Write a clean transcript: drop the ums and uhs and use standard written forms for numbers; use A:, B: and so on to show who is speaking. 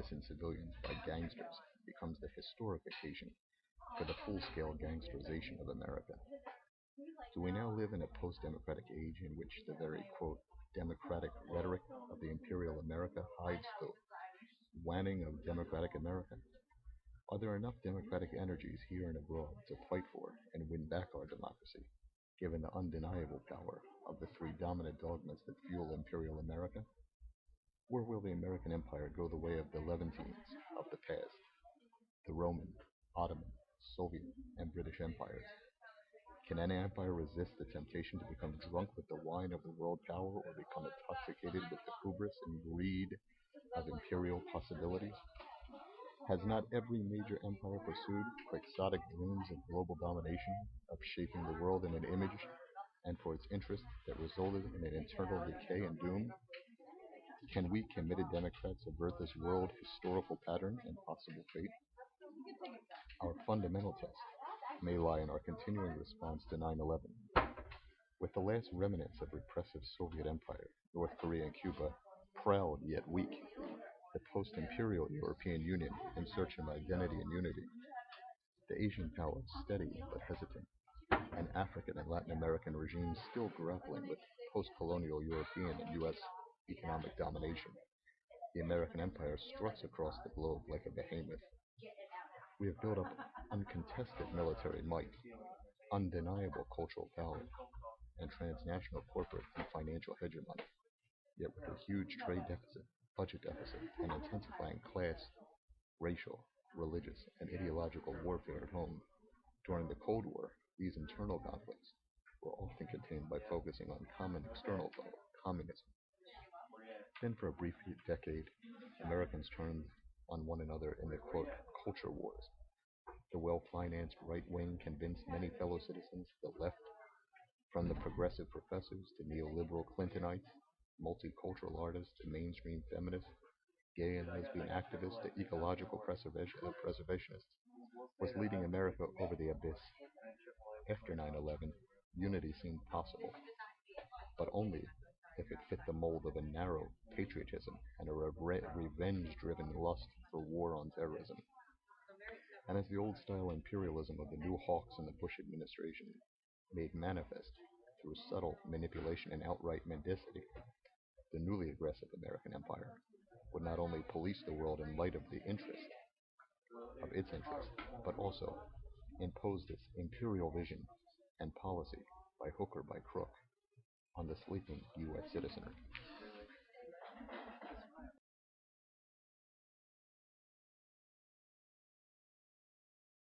A: innocent civilians by gangsters becomes the historic occasion for the full-scale gangsterization of America. Do we now live in a post-democratic age in which the very, quote, democratic rhetoric of the imperial America hides the waning of democratic America? Are there enough democratic energies here and abroad to fight for and win back our democracy, given the undeniable power of the three dominant dogmas that fuel imperial America? Or will the American empire go the way of the Levantines of the past, the Roman, Ottoman, Soviet, and British empires? Can any empire resist the temptation to become drunk with the wine of the world power or become intoxicated with the hubris and greed of imperial possibilities? Has not every major empire pursued quixotic dreams of global domination, of shaping the world in an image and for its interest that resulted in an eternal decay and doom? Can we committed Democrats avert this world historical pattern and possible fate? Our fundamental test may lie in our continuing response to 9/11. With the last remnants of repressive Soviet empire, North Korea and Cuba, proud yet weak, the post-imperial European Union in search of identity and unity, the Asian powers steady but hesitant, and African and Latin American regimes still grappling with post-colonial European and U.S. economic domination, the American empire struts across the globe like a behemoth. We have built up uncontested military might, undeniable cultural power, and transnational corporate and financial hegemony. Yet with a huge trade deficit, budget deficit, and intensifying class, racial, religious, and ideological warfare at home, during the Cold War, these internal conflicts were often contained by focusing on common external foe, communism. Then for a brief decade, Americans turned on one another in the quote, culture wars. The well-financed right wing convinced many fellow citizens, the left, from the progressive professors to neoliberal Clintonites, multicultural artists to mainstream feminists, gay and lesbian activists to ecological preservationists, was leading America over the abyss. After 9/11, unity seemed possible, but only if it fit the mold of a narrow patriotism and a revenge-driven lust for war on terrorism. And as the old-style imperialism of the new hawks in the Bush administration made manifest through subtle manipulation and outright mendacity, the newly aggressive American empire would not only police the world in light of its interest, but also impose its imperial vision and policy by hook or by crook on the sleeping U.S. citizenry.